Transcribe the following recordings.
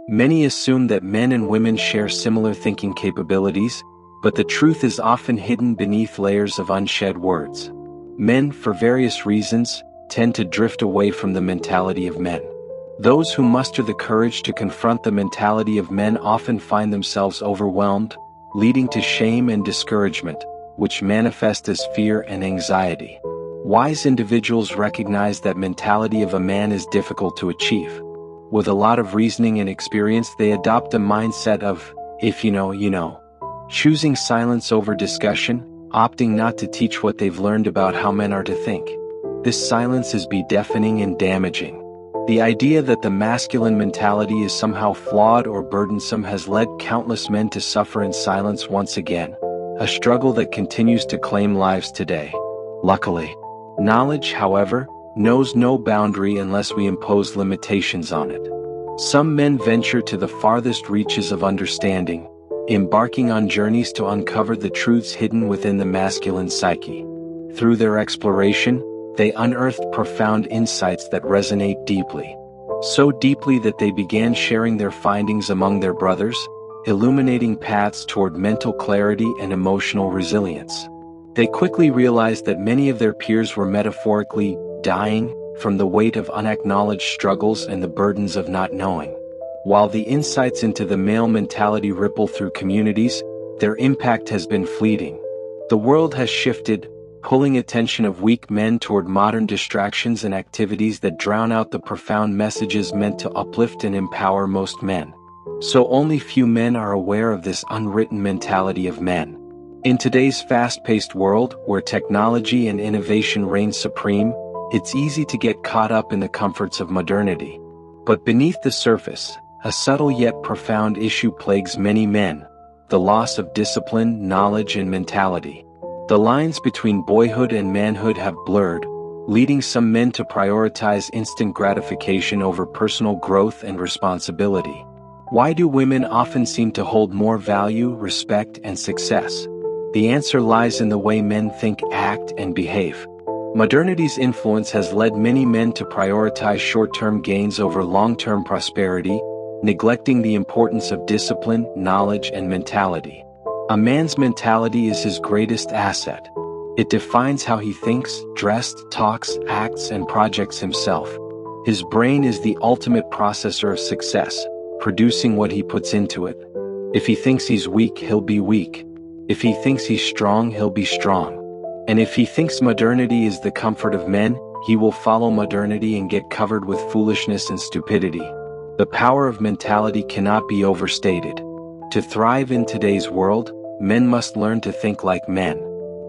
Many assume that men and women share similar thinking capabilities, but the truth is often hidden beneath layers of unshed words. Men, for various reasons, tend to drift away from the mentality of men. Those who muster the courage to confront the mentality of men often find themselves overwhelmed, leading to shame and discouragement, which manifest as fear and anxiety. Wise individuals recognize that mentality of a man is difficult to achieve. With a lot of reasoning and experience, they adopt a mindset of, if you know, you know. Choosing silence over discussion, opting not to teach what they've learned about how men are to think. This silence is deafening and damaging. The idea that the masculine mentality is somehow flawed or burdensome has led countless men to suffer in silence once again, a struggle that continues to claim lives today. Luckily, knowledge, however, knows no boundary unless we impose limitations on it. Some men venture to the farthest reaches of understanding, embarking on journeys to uncover the truths hidden within the masculine psyche. Through their exploration, they unearthed profound insights that resonate deeply. So deeply that they began sharing their findings among their brothers, illuminating paths toward mental clarity and emotional resilience. They quickly realized that many of their peers were metaphorically dying from the weight of unacknowledged struggles and the burdens of not knowing. While the insights into the male mentality ripple through communities, their impact has been fleeting. The world has shifted, pulling attention of weak men toward modern distractions and activities that drown out the profound messages meant to uplift and empower most men. So only few men are aware of this unwritten mentality of men. In today's fast-paced world, where technology and innovation reign supreme, it's easy to get caught up in the comforts of modernity. But beneath the surface, a subtle yet profound issue plagues many men: the loss of discipline, knowledge, and mentality. The lines between boyhood and manhood have blurred, leading some men to prioritize instant gratification over personal growth and responsibility. Why do women often seem to hold more value, respect, and success? The answer lies in the way men think, act, and behave. Modernity's influence has led many men to prioritize short-term gains over long-term prosperity, neglecting the importance of discipline, knowledge, and mentality. A man's mentality is his greatest asset. It defines how he thinks, dresses, talks, acts, and projects himself. His brain is the ultimate processor of success, producing what he puts into it. If he thinks he's weak, he'll be weak. If he thinks he's strong, he'll be strong. And if he thinks modernity is the comfort of men, he will follow modernity and get covered with foolishness and stupidity. The power of mentality cannot be overstated. To thrive in today's world, men must learn to think like men.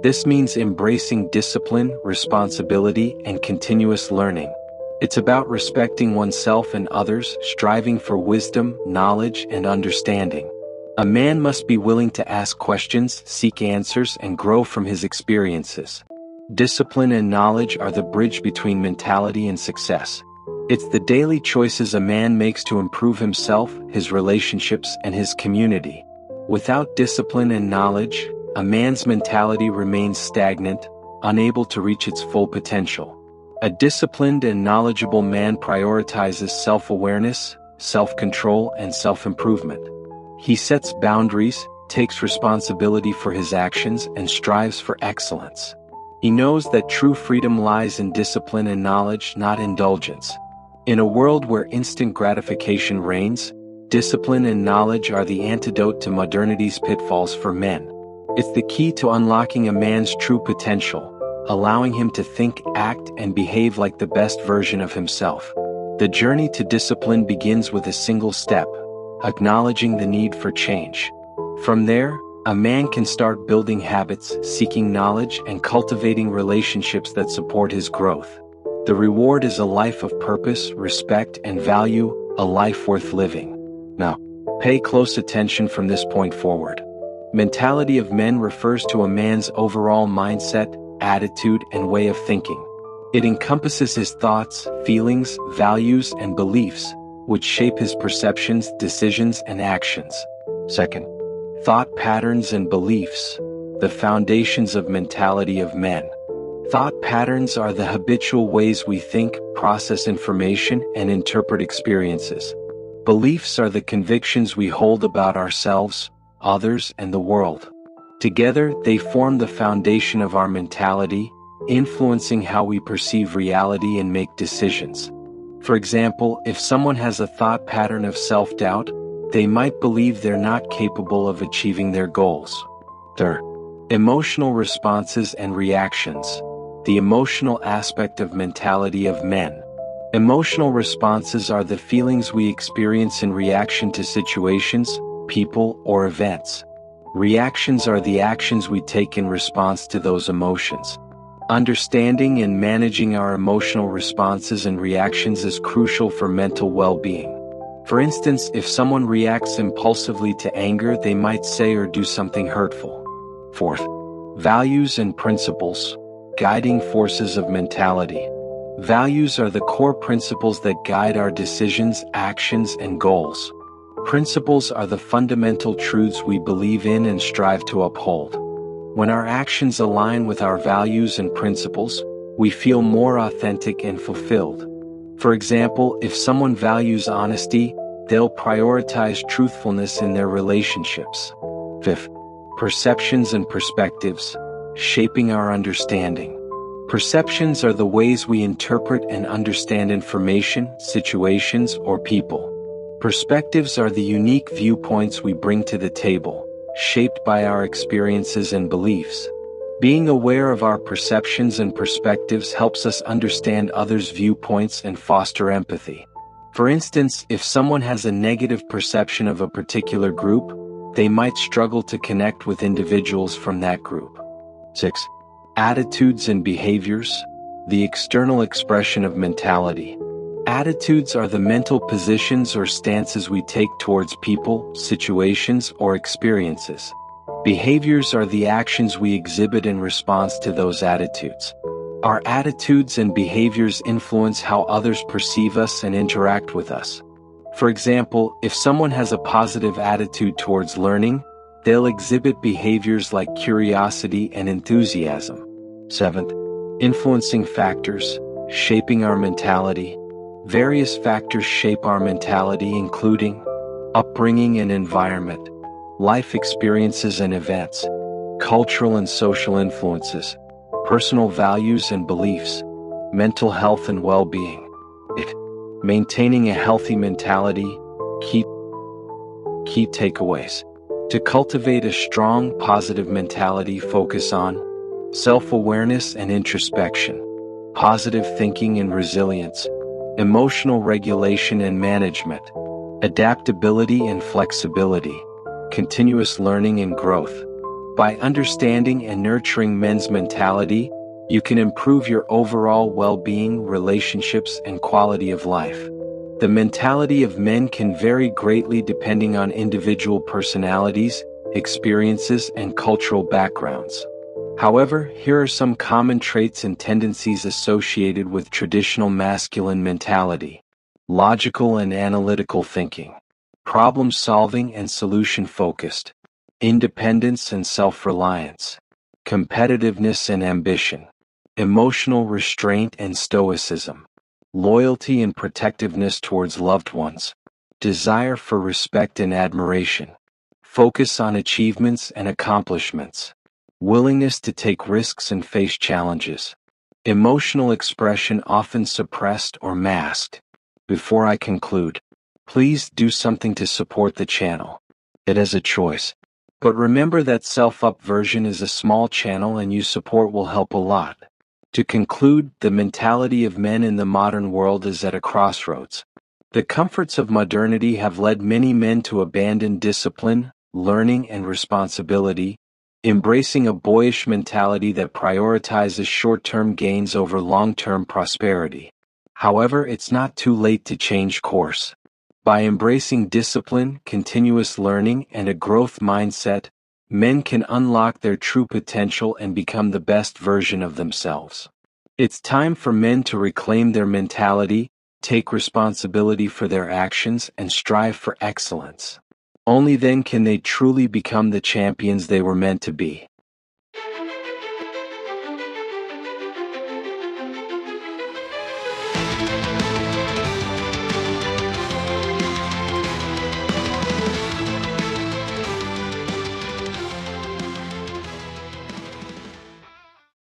This means embracing discipline, responsibility, and continuous learning. It's about respecting oneself and others, striving for wisdom, knowledge, and understanding. A man must be willing to ask questions, seek answers, and grow from his experiences. Discipline and knowledge are the bridge between mentality and success. It's the daily choices a man makes to improve himself, his relationships, and his community. Without discipline and knowledge, a man's mentality remains stagnant, unable to reach its full potential. A disciplined and knowledgeable man prioritizes self-awareness, self-control, and self-improvement. He sets boundaries, takes responsibility for his actions, and strives for excellence. He knows that true freedom lies in discipline and knowledge, not indulgence. In a world where instant gratification reigns, discipline and knowledge are the antidote to modernity's pitfalls for men. It's the key to unlocking a man's true potential, allowing him to think, act, and behave like the best version of himself. The journey to discipline begins with a single step: acknowledging the need for change. From there, a man can start building habits, seeking knowledge, and cultivating relationships that support his growth. The reward is a life of purpose, respect, and value, a life worth living. Now, pay close attention from this point forward. Mentality of men refers to a man's overall mindset, attitude, and way of thinking. It encompasses his thoughts, feelings, values, and beliefs, which shape his perceptions, decisions, and actions. Second, thought patterns and beliefs, the foundations of mentality of men. Thought patterns are the habitual ways we think, process information, and interpret experiences. Beliefs are the convictions we hold about ourselves, others, and the world. Together, they form the foundation of our mentality, influencing how we perceive reality and make decisions. For example, if someone has a thought pattern of self-doubt, they might believe they're not capable of achieving their goals. Third, emotional responses and reactions. The emotional aspect of mentality of men. Emotional responses are the feelings we experience in reaction to situations, people, or events. Reactions are the actions we take in response to those emotions. Understanding and managing our emotional responses and reactions is crucial for mental well-being. For instance, if someone reacts impulsively to anger, they might say or do something hurtful. Fourth, values and principles, guiding forces of mentality. Values are the core principles that guide our decisions, actions, and goals. Principles are the fundamental truths we believe in and strive to uphold. When our actions align with our values and principles, we feel more authentic and fulfilled. For example, if someone values honesty, they'll prioritize truthfulness in their relationships. Fifth, perceptions and perspectives, shaping our understanding. Perceptions are the ways we interpret and understand information, situations, or people. Perspectives are the unique viewpoints we bring to the table, shaped by our experiences and beliefs. Being aware of our perceptions and perspectives helps us understand others' viewpoints and foster empathy. For instance, if someone has a negative perception of a particular group, they might struggle to connect with individuals from that group. 6. Attitudes and behaviors, the external expression of mentality. Attitudes are the mental positions or stances we take towards people, situations, or experiences. Behaviors are the actions we exhibit in response to those attitudes. Our attitudes and behaviors influence how others perceive us and interact with us. For example, if someone has a positive attitude towards learning, they'll exhibit behaviors like curiosity and enthusiasm. 7th, influencing factors, shaping our mentality. Various factors shape our mentality, including upbringing and environment, life experiences and events, cultural and social influences, personal values and beliefs, mental health and well-being. Maintaining a healthy mentality, key takeaways. To cultivate a strong, positive mentality, focus on self-awareness and introspection, positive thinking and resilience, emotional regulation and management, adaptability and flexibility, continuous learning and growth. By understanding and nurturing men's mentality, you can improve your overall well-being, relationships, and quality of life. The mentality of men can vary greatly depending on individual personalities, experiences, and cultural backgrounds. However, here are some common traits and tendencies associated with traditional masculine mentality. Logical and analytical thinking, problem-solving and solution-focused, independence and self-reliance, competitiveness and ambition, emotional restraint and stoicism, loyalty and protectiveness towards loved ones, desire for respect and admiration, focus on achievements and accomplishments, willingness to take risks and face challenges, emotional expression often suppressed or masked. Before I conclude, please do something to support the channel. It is a choice. But remember that self-up version is a small channel and your support will help a lot. To conclude, the mentality of men in the modern world is at a crossroads. The comforts of modernity have led many men to abandon discipline, learning, and responsibility, embracing a boyish mentality that prioritizes short-term gains over long-term prosperity. However, it's not too late to change course. By embracing discipline, continuous learning, and a growth mindset, men can unlock their true potential and become the best version of themselves. It's time for men to reclaim their mentality, take responsibility for their actions, and strive for excellence. Only then can they truly become the champions they were meant to be.